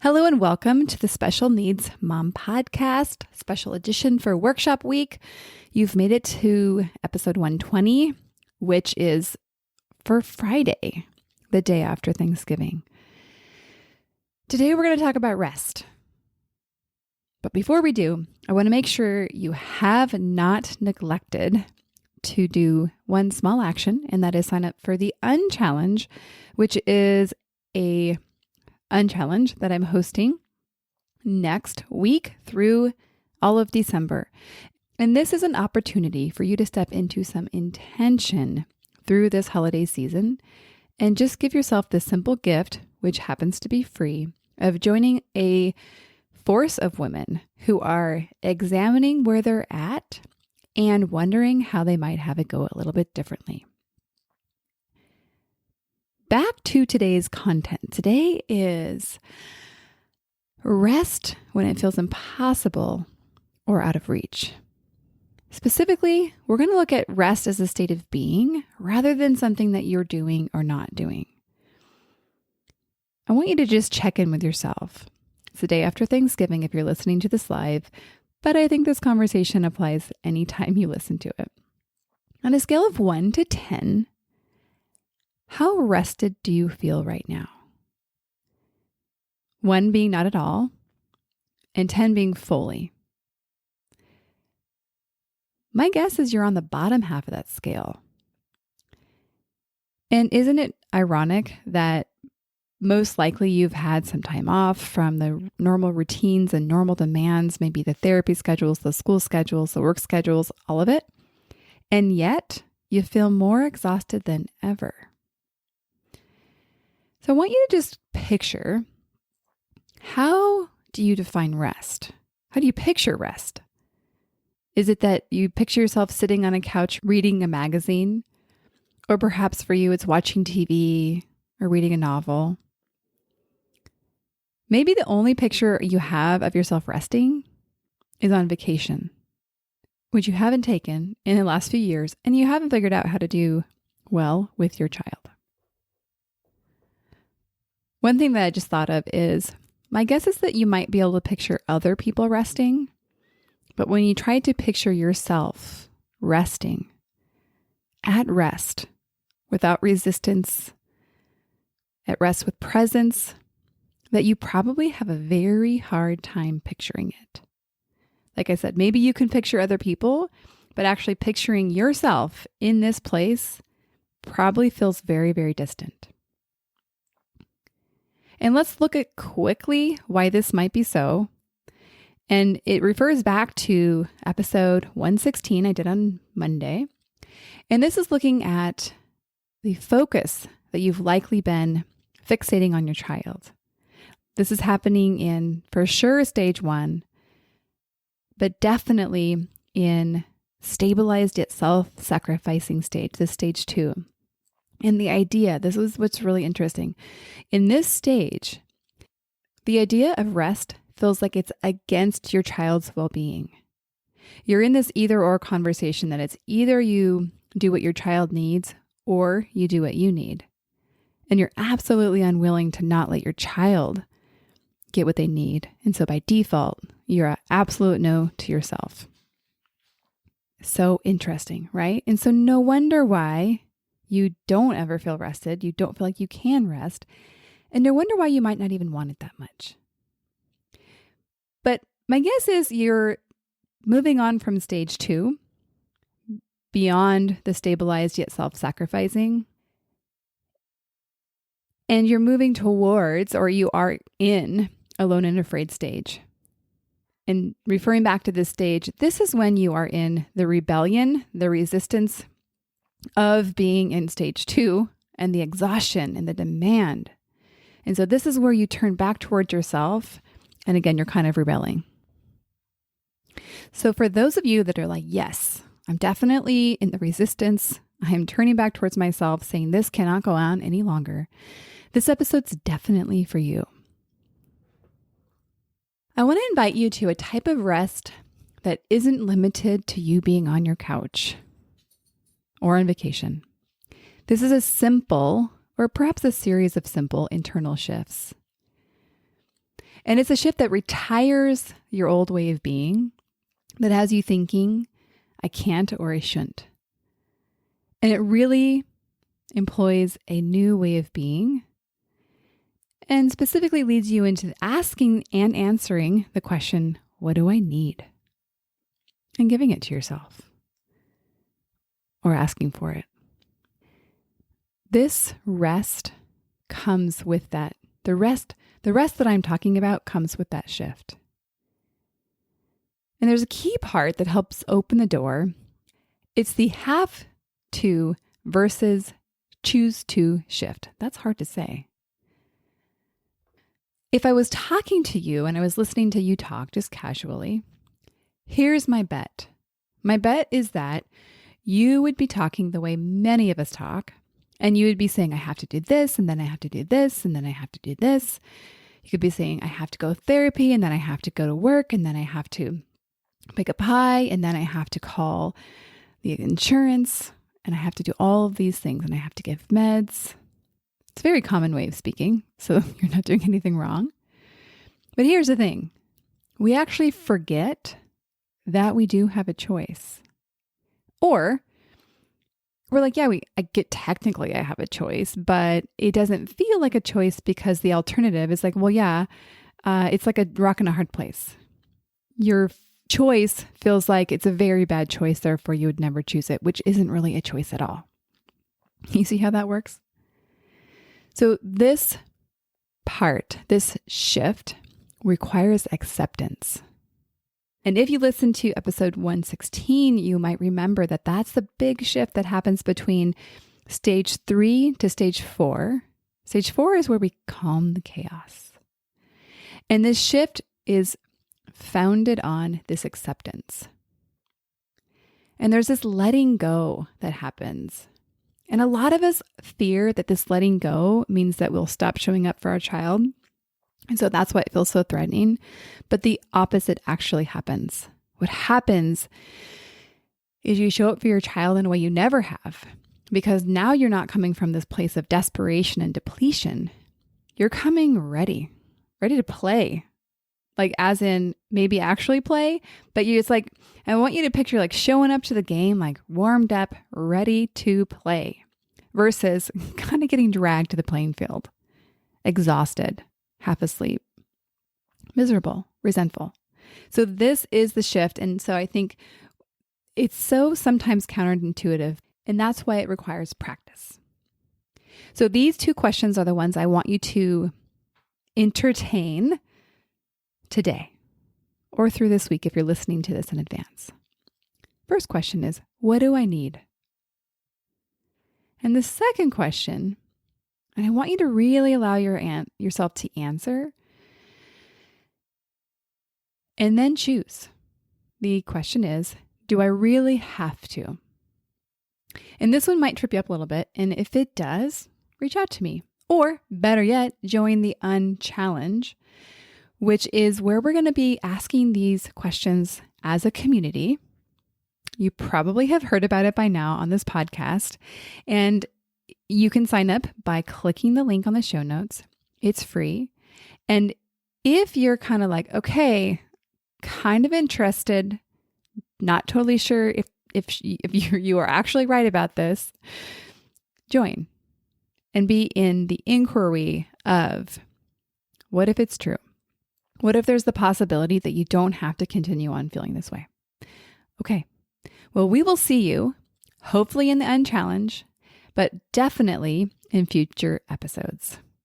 Hello and welcome to the Special Needs Mom Podcast, special edition for Workshop Week. You've made it to episode 120, which is for Friday, the day after Thanksgiving. Today we're going to talk about rest. But before we do, I want to make sure you have not neglected to do one small action, and that is sign up for the Unchallenge, which is a Unchallenge that I'm hosting next week through all of December. And this is an opportunity for you to step into some intention through this holiday season and just give yourself this simple gift, which happens to be free, of joining a force of women who are examining where they're at and wondering how they might have it go a little bit differently. Back to today's content. Today is rest when it feels impossible or out of reach. Specifically, we're going to look at rest as a state of being rather than something that you're doing or not doing. I want you to just check in with yourself. It's the day after Thanksgiving if you're listening to this live, but I think this conversation applies anytime you listen to it. On a scale of 1 to 10, how rested do you feel right now? 1 being not at all, and 10 being fully. My guess is you're on the bottom half of that scale. And isn't it ironic that most likely you've had some time off from the normal routines and normal demands, maybe the therapy schedules, the school schedules, the work schedules, all of it, and yet you feel more exhausted than ever? So I want you to just picture, how do you define rest? How do you picture rest? Is it that you picture yourself sitting on a couch reading a magazine? Or perhaps for you, it's watching TV or reading a novel. Maybe the only picture you have of yourself resting is on vacation, which you haven't taken in the last few years, and you haven't figured out how to do well with your child. One thing that I just thought of is, my guess is that you might be able to picture other people resting, but when you try to picture yourself resting, at rest, without resistance, at rest with presence, that you probably have a very hard time picturing it. Like I said, maybe you can picture other people, but actually picturing yourself in this place probably feels very, very distant. And let's look at quickly why this might be so. And it refers back to episode 116 I did on Monday. And this is looking at the focus that you've likely been fixating on your child. This is happening in, for sure, stage 1, but definitely in stabilized yet self-sacrificing stage, this stage 2. And the idea, this is what's really interesting. In this stage, the idea of rest feels like it's against your child's well-being. You're in this either-or conversation that it's either you do what your child needs or you do what you need. And you're absolutely unwilling to not let your child get what they need. And so by default, you're an absolute no to yourself. So interesting, right? And so no wonder why you don't ever feel rested. You don't feel like you can rest. And no wonder why you might not even want it that much. But my guess is you're moving on from stage 2, beyond the stabilized yet self-sacrificing. And you're moving towards, or you are in, alone and afraid stage. And referring back to this stage, this is when you are in the rebellion, the resistance of being in stage 2 and the exhaustion and the demand. And so this is where you turn back towards yourself. And again, you're kind of rebelling. So for those of you that are like, yes, I'm definitely in the resistance. I am turning back towards myself, saying this cannot go on any longer. This episode's definitely for you. I want to invite you to a type of rest that isn't limited to you being on your couch or on vacation. This is a simple, or perhaps a series of simple internal shifts. And it's a shift that retires your old way of being, that has you thinking, I can't or I shouldn't. And it really employs a new way of being and specifically leads you into asking and answering the question, what do I need? And giving it to yourself or asking for it. This rest comes with that. The rest that I'm talking about comes with that shift. And there's a key part that helps open the door. It's the have to versus choose to shift. That's hard to say. If I was talking to you and I was listening to you talk just casually, here's my bet. My bet is that you would be talking the way many of us talk, and you would be saying, I have to do this, and then I have to do this, and then I have to do this. You could be saying, I have to go to therapy, and then I have to go to work, and then I have to pick a pie, and then I have to call the insurance, and I have to do all of these things, and I have to give meds. It's a very common way of speaking, so you're not doing anything wrong. But here's the thing. We actually forget that we do have a choice. Or we're like, yeah, I get technically I have a choice, but it doesn't feel like a choice because the alternative is like, well, yeah, it's like a rock and a hard place. Your choice feels like it's a very bad choice, therefore you would never choose it, which isn't really a choice at all. You see how that works? So this part, this shift requires acceptance. And if you listen to episode 116, you might remember that that's the big shift that happens between stage 3 to stage 4. Stage 4 is where we calm the chaos. And this shift is founded on this acceptance. And there's this letting go that happens. And a lot of us fear that this letting go means that we'll stop showing up for our child. And so that's why it feels so threatening. But the opposite actually happens. What happens is you show up for your child in a way you never have, because now you're not coming from this place of desperation and depletion. You're coming ready to play. Like as in maybe actually play, but it's like, I want you to picture like showing up to the game, like warmed up, ready to play versus kind of getting dragged to the playing field, exhausted, half asleep, miserable, resentful. So this is the shift. And so I think it's so sometimes counterintuitive, and that's why it requires practice. So these two questions are the ones I want you to entertain today or through this week if you're listening to this in advance. First question is, what do I need? And the second question, and I want you to really allow yourself to answer and then choose. The question is, do I really have to? And this one might trip you up a little bit. And if it does, reach out to me. Or better yet, join the Unchallenge, which is where we're going to be asking these questions as a community. You probably have heard about it by now on this podcast, and you can sign up by clicking the link on the show notes. It's free. And if you're kind of like, okay, kind of interested, not totally sure if you are actually right about this, join and be in the inquiry of, what if it's true? What if there's the possibility that you don't have to continue on feeling this way? Okay. Well, we will see you hopefully in the Unchallenge, but definitely in future episodes.